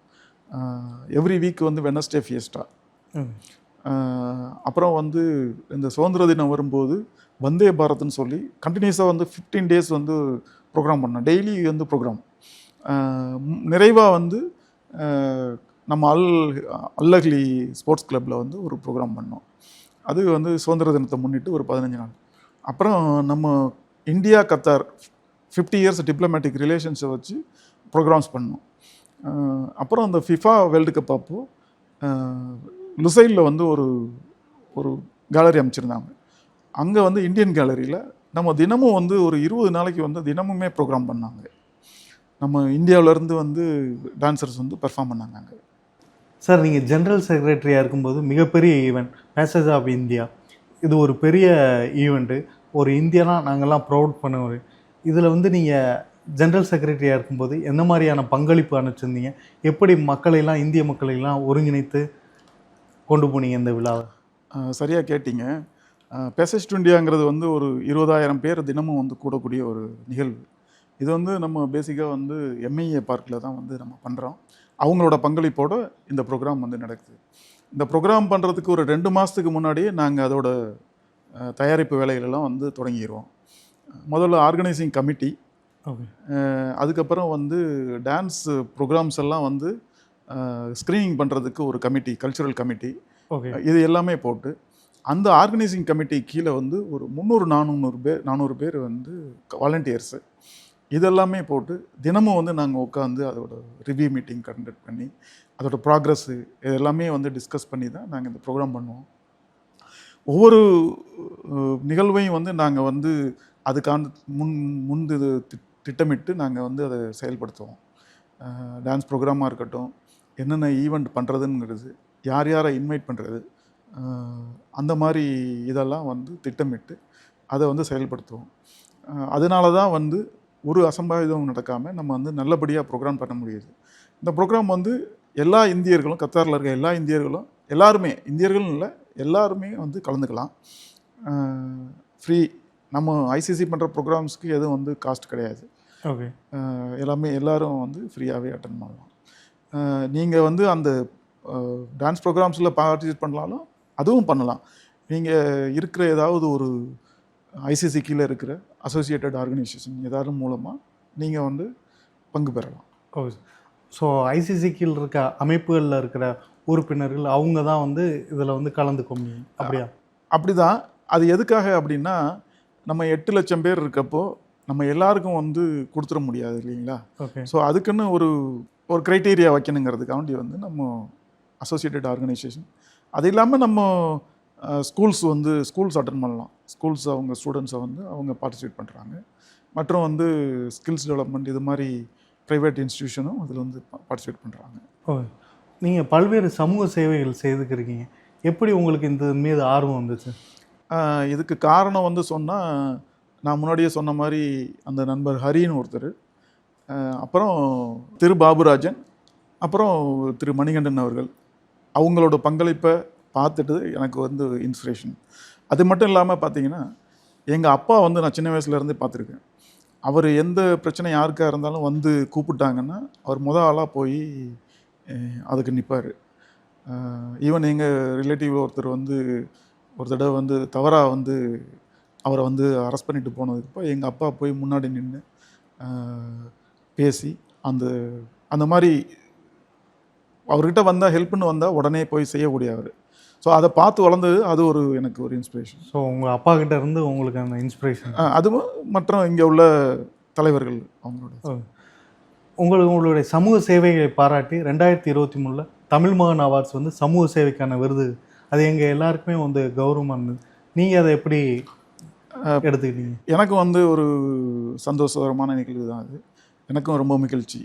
எவ்ரி வீக் வந்து வெனஸ்டே ஃபியஸ்டா. அப்புறம் வந்து இந்த சுதந்திர தினம் வரும்போது வந்தே பாரத்னு சொல்லி கண்டினியூஸாக வந்து 15 days வந்து ப்ரோக்ராம் பண்ணோம். டெய்லி வந்து ப்ரோக்ராம். நிறைவாக வந்து நம்ம அல்லஹ்லி ஸ்போர்ட்ஸ் கிளப்பில் வந்து ஒரு ப்ரோக்ராம் பண்ணோம். அது வந்து சுதந்திர தினத்தை முன்னிட்டு ஒரு 15 நாள். அப்புறம் நம்ம இந்தியா கத்தார் 50 years டிப்ளமேட்டிக் ரிலேஷன்ஸை வச்சு ப்ரோக்ராம்ஸ் பண்ணோம். அப்புறம் அந்த ஃபிஃபா வேர்ல்டு கப் அப்போது லுசைலில் வந்து ஒரு கேலரி அமைச்சிருந்தாங்க. அங்கே வந்து இந்தியன் கேலரியில் நம்ம தினமும் வந்து ஒரு 20 நாளைக்கு வந்து தினமுமே ப்ரோக்ராம் பண்ணாங்க. நம்ம இந்தியாவிலேருந்து வந்து டான்சர்ஸ் வந்து பெர்ஃபார்ம் பண்ணாங்க அங்கே. சார், நீங்கள் ஜென்ரல் செக்ரட்டரியாக இருக்கும்போது மிகப்பெரிய ஈவெண்ட் பேசேஜ் ஆஃப் இந்தியா, இது ஒரு பெரிய ஈவெண்ட்டு. ஒரு இந்தியானா நாங்கள்லாம் ப்ரௌட் பண்ணுவோம். இதில் வந்து நீங்கள் ஜென்ரல் செக்ரட்டரியாக இருக்கும்போது எந்த மாதிரியான பங்களிப்பு அனுப்பிச்சிருந்தீங்க? எப்படி மக்களையெல்லாம், இந்திய மக்களையெல்லாம் ஒருங்கிணைத்து கொண்டு போனீங்க இந்த விழாவை? சரியாக கேட்டிங்க. பேசேஜ் டு இந்தியாங்கிறது வந்து ஒரு 20,000 பேர் தினமும் வந்து கூடக்கூடிய ஒரு நிகழ்வு. இது வந்து நம்ம பேசிக்காக வந்து எம்ஐஏ பார்க்கில் தான் வந்து நம்ம பண்ணுறோம். அவங்களோட பங்களிப்போடு இந்த ப்ரோக்ராம் வந்து நடக்குது. இந்த ப்ரோக்ராம் பண்ணுறதுக்கு ஒரு 2 மாதத்துக்கு முன்னாடியே நாங்கள் அதோட தயாரிப்பு வேலைகளெல்லாம் வந்து தொடங்கிடுவோம். முதல்ல ஆர்கனைசிங் கமிட்டி, அதுக்கப்புறம் வந்து டான்ஸ் ப்ரோக்ராம்ஸ் எல்லாம் வந்து ஸ்க்ரீனிங் பண்ணுறதுக்கு ஒரு கமிட்டி, கல்ச்சுரல் கமிட்டி, இது எல்லாமே போட்டு அந்த ஆர்கனைசிங் கமிட்டி கீழே வந்து ஒரு 300-400 பேர் வந்து வாலண்டியர்ஸு, இதெல்லாமே போட்டு தினமும் வந்து நாங்கள் உட்காந்து அதோட ரிவ்யூ மீட்டிங் கண்டக்ட் பண்ணி அதோட ப்ராக்ரஸ்ஸு இதெல்லாமே வந்து டிஸ்கஸ் பண்ணி தான் நாங்கள் இந்த ப்ரோக்ராம் பண்ணுவோம். ஒவ்வொரு நிகழ்வையும் வந்து நாங்கள் வந்து அதுக்கான முன்பு திட்டமிட்டு நாங்கள் வந்து அதை செயல்படுத்துவோம். டான்ஸ் ப்ரோக்ராமாக இருக்கட்டும், என்னென்ன ஈவெண்ட் பண்ணுறதுங்கிறது, யார் யாரை இன்வைட் பண்ணுறது, அந்த மாதிரி இதெல்லாம் வந்து திட்டமிட்டு அதை வந்து செயல்படுத்துவோம். அதனால தான் வந்து ஒரு அசம்பாவிதம் நடக்காமல் நம்ம வந்து நல்லபடியாக ப்ரோக்ராம் பண்ண முடியுது. இந்த ப்ரோக்ராம் வந்து எல்லா இந்தியர்களும், கத்தாரில் இருக்க எல்லா இந்தியர்களும், எல்லாருமே, இந்தியர்களும் இல்லை எல்லாருமே வந்து கலந்துக்கலாம். ஃப்ரீ. நம்ம ஐசிசி பண்ணுற ப்ரோக்ராம்ஸ்க்கு எதுவும் வந்து காஸ்ட் கிடையாது. ஓகே. எல்லாமே எல்லோரும் வந்து ஃப்ரீயாகவே அட்டன் பண்ணலாம். நீங்கள் வந்து அந்த டான்ஸ் ப்ரோக்ராம்ஸில் பார்ட்டிசிபேட் பண்ணலாலும் அதுவும் பண்ணலாம். நீங்கள் இருக்கிற ஏதாவது ஒரு ஐசிசி கீழே இருக்கிற அசோசியேட்டட் ஆர்கனைசேஷன் ஏதாவது மூலமாக நீங்கள் வந்து பங்கு பெறலாம். ஓகே. ஸோ ஐசிசி கீழே இருக்க அமைப்புகளில் இருக்கிற உறுப்பினர்கள் அவங்க தான் வந்து இதில் வந்து கலந்துக்க முடியும், அப்படியா? அப்படி தான். அது எதுக்காக அப்படின்னா, நம்ம 8 லட்சம் பேர் இருக்கப்போ நம்ம எல்லாருக்கும் வந்து கொடுத்துட முடியாது இல்லைங்களா? ஓகே. ஸோ அதுக்குன்னு ஒரு க்ரைட்டீரியா வைக்கணுங்கிறதுக்காண்டி வந்து நம்ம அசோசியேட்டட் ஆர்கனைசேஷன், அது இல்லாமல் நம்ம ஸ்கூல்ஸ் அட்டன் பண்ணலாம். ஸ்கூல்ஸ் அவங்க ஸ்டூடெண்ட்ஸை வந்து அவங்க பார்ட்டிசிபேட் பண்ணுறாங்க. மற்றும் வந்து ஸ்கில்ஸ் டெவலப்மெண்ட் இது மாதிரி ப்ரைவேட் இன்ஸ்டிடியூஷனும் அதில் வந்து பார்ட்டிசிபேட் பண்ணுறாங்க. ஓ, நீங்கள் பல்வேறு சமூக சேவைகள் செய்துக்கிறீங்க. எப்படி உங்களுக்கு இந்த மீது ஆர்வம் வந்துச்சு? இதுக்கு காரணம் வந்து சொன்னால், நான் முன்னாடியே சொன்ன மாதிரி அந்த நண்பர் ஹரின்னு ஒருத்தர், அப்புறம் திரு பாபுராஜன், அப்புறம் திரு மணிகண்டன் அவர்கள், அவங்களோட பங்களிப்பை பார்த்துட்டு எனக்கு வந்து இன்ஸ்பிரேஷன். அது மட்டும் இல்லாமல் பார்த்தீங்கன்னா, எங்கள் அப்பா வந்து நான் சின்ன வயசுலேருந்தே பார்த்துருக்கேன். அவர் எந்த பிரச்சனை யாருக்காக இருந்தாலும் வந்து கூப்பிட்டாங்கன்னா அவர் ஆளாக போய் அதுக்கு நிற்பார். ஈவன் எங்கள் ரிலேட்டிவ் ஒருத்தர் வந்து ஒரு தடவை வந்து தவறாக வந்து அவரை வந்து அரெஸ்ட் பண்ணிட்டு போனதுக்கு எங்கள் அப்பா போய் முன்னாடி நின்று பேசி அந்த மாதிரி அவர்கிட்ட வந்தால் ஹெல்ப்னு வந்தால் உடனே போய் செய்யக்கூடியவர். ஸோ அதை பார்த்து வளர்ந்தது அது எனக்கு ஒரு இன்ஸ்பிரேஷன். ஸோ உங்கள் அப்பா கிட்ட இருந்து உங்களுக்கு அந்த இன்ஸ்பிரேஷன்? அதுவும் மற்றும் இங்கே உள்ள தலைவர்கள் அவங்களோட உங்களுடைய சமூக சேவைகளை பாராட்டி 2023 தமிழ் மகன் அவார்ட்ஸ் வந்து சமூக சேவைக்கான விருது, அது எங்கள் எல்லாருக்குமே வந்து கௌரவமாக இருந்தது. நீங்கள் அதை எப்படி எடுத்துக்கிட்டீங்க? எனக்கு வந்து ஒரு சந்தோஷகரமான நிகழ்வு தான் அது. எனக்கும் ரொம்ப மகிழ்ச்சி.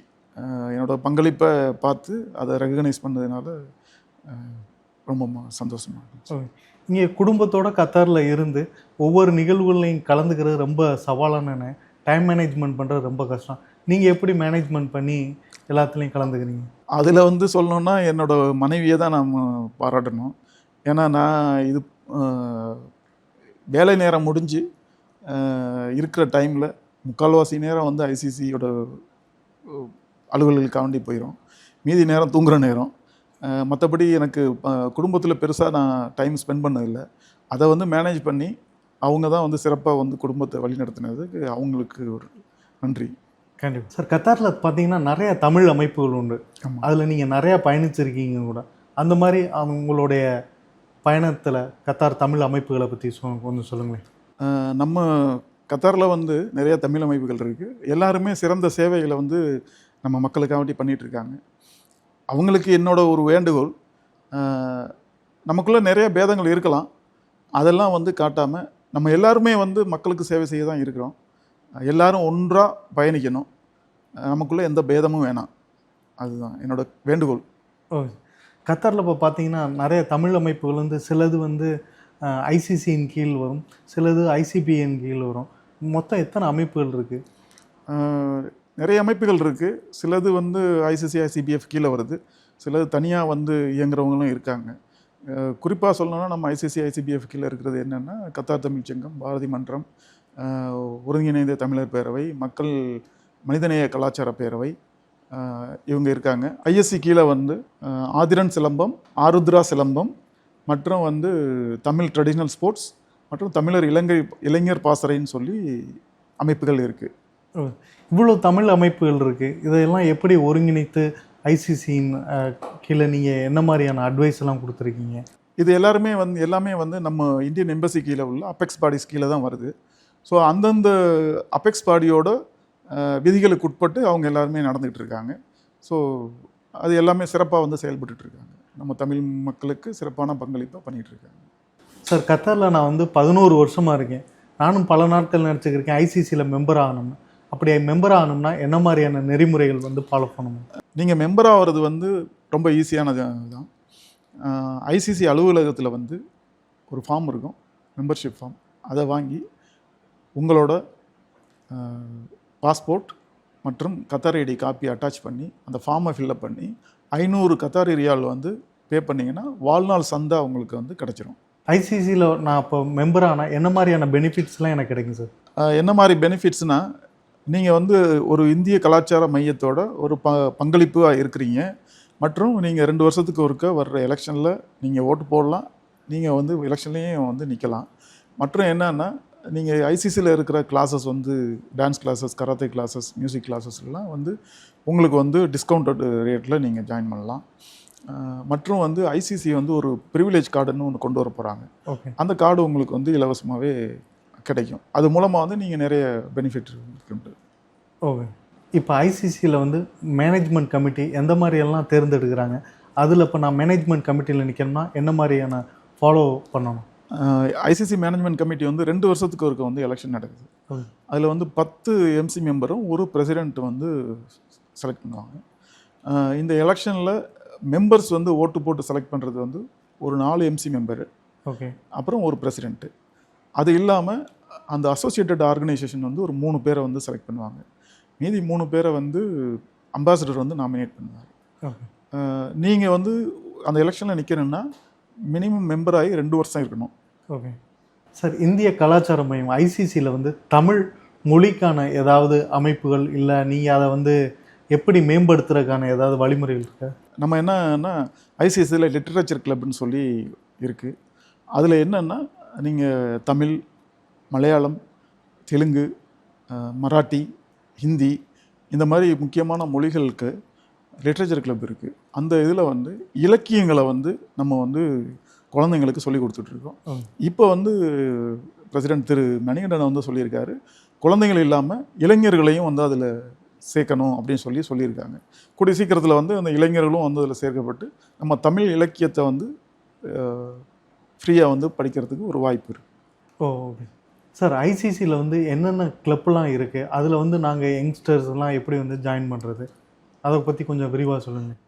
என்னோட பங்களிப்பை பார்த்து அதை ரெகக்னைஸ் பண்ணதுனால ரொம்ப சந்தோஷமா இருந்துச்சு. இங்கே குடும்பத்தோட கத்தாரில் இருந்து ஒவ்வொரு நிகழ்வுகளையும் கலந்துக்கிறது ரொம்ப சவாலான, டைம் மேனேஜ்மெண்ட் பண்ணுறது ரொம்ப கஷ்டம். நீங்கள் எப்படி மேனேஜ்மெண்ட் பண்ணி எல்லாத்துலேயும் கலந்துக்கிறீங்க? அதில் வந்து சொல்லணுன்னா என்னோட மனைவியை தான் நாம் பாராட்டணும். ஏன்னா நான் இது வேலை நேரம் முடிஞ்சு இருக்கிற டைமில் முக்கால்வாசி நேரம் வந்து ஐசிசியோட அலுவல்களுக்காண்டி போயிடும். மீதி நேரம் தூங்குகிற நேரம். மற்றபடி எனக்கு குடும்பத்தில் பெருசாக நான் டைம் ஸ்பெண்ட் பண்ணதில்லை. அதை வந்து மேனேஜ் பண்ணி அவங்க தான் வந்து சிறப்பாக வந்து குடும்பத்தை வழிநடத்தினதுக்கு அவங்களுக்கு ஒரு நன்றி. கண்டிப்பாக சார். கத்தாரில் பார்த்தீங்கன்னா நிறைய தமிழ் அமைப்புகள் உண்டு. அதில் நீங்கள் நிறையா பயணிச்சிருக்கீங்க கூட. அந்த மாதிரி உங்களுடைய பயணத்தில் கத்தார் தமிழ் அமைப்புகளை பற்றி கொஞ்சம் சொல்லுங்களேன். நம்ம கத்தாரில் வந்து நிறைய தமிழ் அமைப்புகள் இருக்குது. எல்லாருமே சிறந்த சேவைகளை வந்து நம்ம மக்களுக்காக பண்ணிகிட்ருக்காங்க. அவங்களுக்கு என்னோட ஒரு வேண்டுகோள், நமக்குள்ளே நிறைய பேதங்கள் இருக்கலாம், அதெல்லாம் வந்து காட்டாமல் நம்ம எல்லாருமே வந்து மக்களுக்கு சேவை செய்ய தான் இருக்கிறோம். எல்லாரும் ஒன்றாக பயணிக்கணும். நமக்குள்ளே எந்த பேதமும் வேணாம். அதுதான் என்னோட வேண்டுகோள். கத்தாரில் இப்போ பார்த்தீங்கன்னா நிறைய தமிழ் அமைப்புகள் வந்து சிலது வந்து ஐசிசியின் கீழ் வரும், சிலது ஐசிபிஎன் கீழ் வரும். மொத்தம் எத்தனை அமைப்புகள் இருக்குது? நிறைய அமைப்புகள் இருக்குது. சிலது வந்து ஐசிசி ஐசிபிஎஃப் கீழே வருது, சிலது தனியாக வந்து இயங்குறவங்களும் இருக்காங்க. குறிப்பாக சொல்லணும்னா நம்ம ஐசிசி ஐசிபிஎஃப் கீழே இருக்கிறது என்னென்னா கத்தார் தமிழ் சங்கம், பாரதி மன்றம், ஒருங்கிணைந்த தமிழர் பேரவை, மக்கள் மனிதநேய கலாச்சார பேரவை, இவங்க இருக்காங்க. ஐஎஸ்சி கீழே வந்து ஆதிரன் சிலம்பம், ஆருத்ரா சிலம்பம் மற்றும் வந்து தமிழ் ட்ரெடிஷ்னல் ஸ்போர்ட்ஸ் மற்றும் தமிழர் இளைஞர் பாசறைன்னு சொல்லி அமைப்புகள் இருக்குது. இவ்வளோ தமிழ் அமைப்புகள் இருக்குது. இதையெல்லாம் எப்படி ஒருங்கிணைத்து ஐசிசியின் கீழே நீங்கள் என்ன மாதிரியான அட்வைஸ் எல்லாம் கொடுத்துருக்கீங்க? இது எல்லாமே வந்து நம்ம இந்தியன் எம்பசி கீழே உள்ள அபெக்ஸ் பாடிஸ் கீழே தான் வருது. ஸோ அந்தந்த அபெக்ஸ் பாடியோட விதிகளுக்கு உட்பட்டு அவங்க எல்லாருமே நடந்துகிட்டு இருக்காங்க. ஸோ அது எல்லாமே சிறப்பாக வந்து செயல்பட்டுருக்காங்க. நம்ம தமிழ் மக்களுக்கு சிறப்பான பங்களிப்பை பண்ணிகிட்ருக்காங்க. சார், கத்தாரில் நான் வந்து 11 வருஷமாக இருக்கேன். நானும் பல நாட்கள் நினச்சிக்கிருக்கேன் ஐசிசியில் மெம்பர் ஆகணும்னு. அப்படி மெம்பர் ஆகணும்னா என்ன மாதிரியான நெறிமுறைகள் வந்து ஃபாலோ பண்ணணும்? நீங்கள் மெம்பர் ஆகிறது வந்து ரொம்ப ஈஸியானது தான். ஐசிசி அலுவலகத்தில் வந்து ஒரு ஃபார்ம் இருக்கும், மெம்பர்ஷிப் ஃபார்ம். அதை வாங்கி உங்களோட பாஸ்போர்ட் மற்றும் கத்தார் ஐடி காப்பி அட்டாச் பண்ணி அந்த ஃபார்மை ஃபில்லப் பண்ணி 500 கத்தாரி ரியால் வந்து பே பண்ணிங்கன்னா வாழ்நாள் சந்தா உங்களுக்கு வந்து கிடச்சிரும். ஐசிசியில் நான் இப்போ மெம்பர் ஆனால் என்ன மாதிரியான பெனிஃபிட்ஸ்லாம் எனக்கு கிடைக்கும் சார்? என்ன மாதிரி பெனிஃபிட்ஸ்னால், நீங்கள் வந்து ஒரு இந்திய கலாச்சார மையத்தோட ஒரு பங்களிப்பாக இருக்கிறீங்க. மற்றும் நீங்கள் 2 வருஷத்துக்கு ஒருக்க வர்ற எலெக்ஷனில் நீங்கள் ஓட்டு போடலாம், நீங்கள் வந்து எலெக்ஷன்லேயும் வந்து நிற்கலாம். மற்றும் என்னன்னா, நீங்கள் ஐசிசியில் இருக்கிற கிளாஸஸ் வந்து dance classes, karate classes, music கிளாஸஸ்லாம் வந்து உங்களுக்கு வந்து டிஸ்கவுண்டட் ரேட்டில் நீங்கள் ஜாயின் பண்ணலாம். மற்றும் வந்து ஐசிசி வந்து ஒரு ப்ரிவிலேஜ் கார்டுன்னு ஒன்று கொண்டு வர போகிறாங்க. அந்த கார்டு உங்களுக்கு வந்து இலவசமாகவே கிடைக்கும். அது மூலமாக வந்து நீங்கள் நிறைய பெனிஃபிட் இருக்குன்ட்டு. ஓகே. இப்போ ஐசிசியில் வந்து மேனேஜ்மெண்ட் கமிட்டி எந்த மாதிரியெல்லாம் தேர்ந்தெடுக்கிறாங்க? அதில் இப்போ நான் மேனேஜ்மெண்ட் கமிட்டியில் நிற்கணும்னா என்ன மாதிரியான ஃபாலோ பண்ணணும்? ஐசிசி மேனேஜ்மெண்ட் கமிட்டி வந்து 2 வருஷத்துக்கு ஒருக்க வந்து எலெக்ஷன் நடக்குது. அதில் வந்து 10 எம்சி மெம்பரும் ஒரு பிரசிடெண்ட் வந்து செலக்ட் பண்ணுவாங்க. இந்த எலெக்ஷனில் மெம்பர்ஸ் வந்து ஓட்டு போட்டு செலக்ட் பண்ணுறது வந்து ஒரு 4 எம்சி மெம்பரு, ஓகே, அப்புறம் ஒரு பிரசிடெண்ட்டு. அது இல்லாமல் அந்த அசோசியேட்டட் ஆர்கனைசேஷன் வந்து ஒரு 3 பேரை வந்து செலக்ட் பண்ணுவாங்க. மீதி 3 பேரை வந்து அம்பாசிடர் வந்து நாமினேட் பண்ணுவார். நீங்கள் வந்து அந்த எலெக்ஷனில் நிற்கணுன்னா மினிமம் மெம்பர் ஆகி 2 வருஷம் இருக்கணும். Okay sir. இந்திய கலாச்சார மையம் ஐசிசியில் வந்து தமிழ் மொழிக்கான ஏதாவது அமைப்புகள் இல்லை, நீங்கள் அதை வந்து எப்படி மேம்படுத்துறதுக்கான ஏதாவது வழிமுறைகள் இருக்கா? நம்ம என்னன்னா ஐசிசியில் லிட்ரேச்சர் கிளப்னு சொல்லி இருக்குது. அதில் என்னென்னா நீங்கள் தமிழ், மலையாளம், தெலுங்கு, மராட்டி, ஹிந்தி இந்த மாதிரி முக்கியமான மொழிகளுக்கு லிட்ரேச்சர் கிளப் இருக்குது. அந்த இதில் வந்து இலக்கியங்களை வந்து நம்ம வந்து குழந்தைங்களுக்கு சொல்லி கொடுத்துட்ருக்கோம். இப்போ வந்து பிரசிடெண்ட் திரு மணிகண்டன் வந்து சொல்லியிருக்காரு, குழந்தைகள் இல்லாமல் இளைஞர்களையும் வந்து அதில் சேர்க்கணும் அப்படின்னு சொல்லியிருக்காங்க. கூடிய சீக்கிரத்தில் வந்து அந்த இளைஞர்களும் வந்து அதில் சேர்க்கப்பட்டு நம்ம தமிழ் இலக்கியத்தை வந்து ஃப்ரீயாக வந்து படிக்கிறதுக்கு ஒரு வாய்ப்பு இருக்குது. ஓகே. சார் ஐசிசியில் வந்து என்னென்ன கிளப்லாம் இருக்குது, அதில் வந்து நாங்கள் யங்ஸ்டர்ஸ்லாம் எப்படி வந்து ஜாயின் பண்ணுறது, அதை பற்றி கொஞ்சம் விரிவாக சொல்லுங்கள்.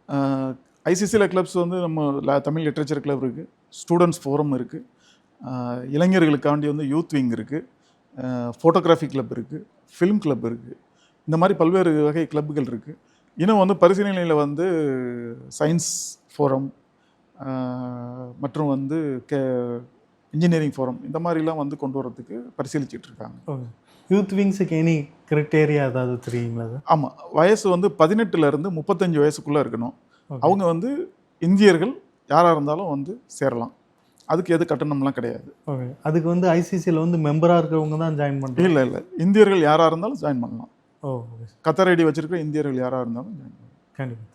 ஐசிசியில் கிளப்ஸ் வந்து நம்ம தமிழ் லிட்ரேச்சர் கிளப் இருக்குது, ஸ்டூடெண்ட்ஸ் ஃபோரம் இருக்குது, இளைஞர்களுக்காண்டி வந்து யூத் விங் இருக்குது, ஃபோட்டோகிராஃபி கிளப் இருக்குது, ஃபிலிம் கிளப் இருக்குது. இந்த மாதிரி பல்வேறு வகை கிளப்புகள் இருக்குது. இன்னும் வந்து பரிசீலனையில் வந்து சயின்ஸ் ஃபோரம் மற்றும் வந்து இன்ஜினியரிங் ஃபோரம் இந்த மாதிரிலாம் வந்து கொண்டு வரதுக்கு பரிசீலிச்சிட்டு இருக்காங்க. ஓகே. யூத் விங்ஸுக்கு எனி கிரிட்டேரியா ஏதாவது தெரியுங்களா சார்? ஆமாம், வயசு வந்து 18லேருந்து 35 வயசுக்குள்ளே இருக்கணும். அவங்க வந்து இந்தியர்கள் யாராக இருந்தாலும் வந்து சேரலாம். அதுக்கு எது கட்டணம்லாம் கிடையாது. ஓகே. அதுக்கு வந்து ஐசிசியில் வந்து மெம்பராக இருக்கிறவங்க தான் ஜாயின் பண்ணுறாங்க? இல்லை, இந்தியர்கள் யாராக இருந்தாலும் ஜாயின் பண்ணலாம். ஓகே. கத்தார் ஐடி வச்சிருக்கிற இந்தியர்கள் யாராக இருந்தாலும் ஜாயின் பண்ணலாம். கண்டிப்பாக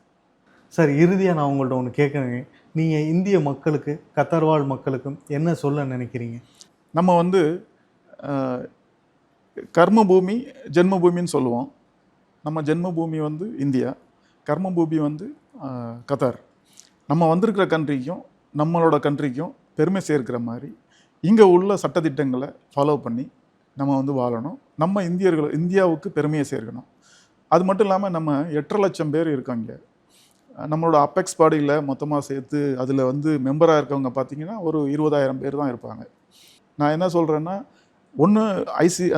சார். இறுதியாக நான் உங்கள்கிட்ட ஒன்று கேட்குறேங்க. நீங்கள் இந்திய மக்களுக்கு, கத்தார் வாழ் மக்களுக்கும் என்ன சொல்ல நினைக்கிறீங்க? நம்ம வந்து கர்ம பூமி ஜென்மபூமின்னு சொல்லுவோம். நம்ம ஜென்மபூமி வந்து இந்தியா, கர்மபூமி வந்து கத்தார். நம்ம வந்திருக்கிற கண்ட்ரிக்கும் நம்மளோட கண்ட்ரிக்கும் பெருமை சேர்க்கிற மாதிரி இங்கே உள்ள சட்டத்திட்டங்களை ஃபாலோ பண்ணி நம்ம வந்து வாழணும். நம்ம இந்தியாவுக்கு பெருமையை சேர்க்கணும். அது மட்டும் இல்லாமல் நம்ம 8.5 லட்சம் பேர் இருக்காங்க. நம்மளோட அப்பெக்ஸ் பாடியில் மொத்தமாக சேர்த்து அதில் வந்து மெம்பராக இருக்கவங்க பார்த்திங்கன்னா ஒரு 20,000 பேர் தான் இருப்பாங்க. நான் என்ன சொல்கிறேன்னா, ஒன்று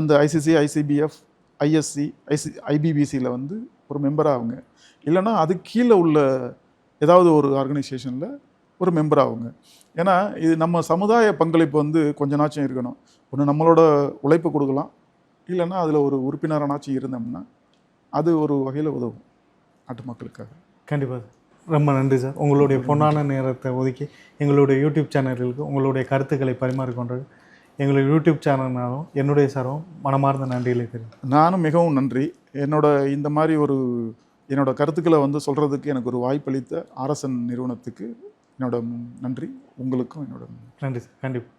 அந்த ஐசிசி, ஐசிபிஎஃப், ஐஎஸ்சி, ஐபிபிசியில் வந்து ஒரு மெம்பராக ஆகுங்க. இல்லைன்னா அதுக்கு கீழே உள்ள ஏதாவது ஒரு ஆர்கனைசேஷனில் ஒரு மெம்பர் ஆகுங்க. ஏன்னா இது நம்ம சமுதாய பங்களிப்பு வந்து கொஞ்ச நாச்சும் இருக்கணும். ஒன்று நம்மளோட உழைப்பு கொடுக்கலாம், இல்லைன்னா அதில் ஒரு உறுப்பினரானாச்சும் இருந்தோம்னா அது ஒரு வகையில் உதவும் நாட்டு மக்களுக்காக. கண்டிப்பாக. ரொம்ப நன்றி சார். உங்களுடைய பொன்னான நேரத்தை ஒதுக்கி எங்களுடைய யூடியூப் சேனல்களுக்கு உங்களுடைய கருத்துக்களை பரிமாறிக்கொண்டது எங்களுடைய யூடியூப் சேனல்னாலும் என்னுடைய சாரும் மனமார்ந்த நன்றிகளை தெரியும். நானும் மிகவும் நன்றி. இந்த மாதிரி என்னோட கருத்துக்களை வந்து சொல்கிறதுக்கு எனக்கு ஒரு வாய்ப்பளித்த RSN நிறுவனத்துக்கு என்னோட நன்றி. உங்களுக்கும் என்னோட நன்றி சார். கண்டிப்பாக.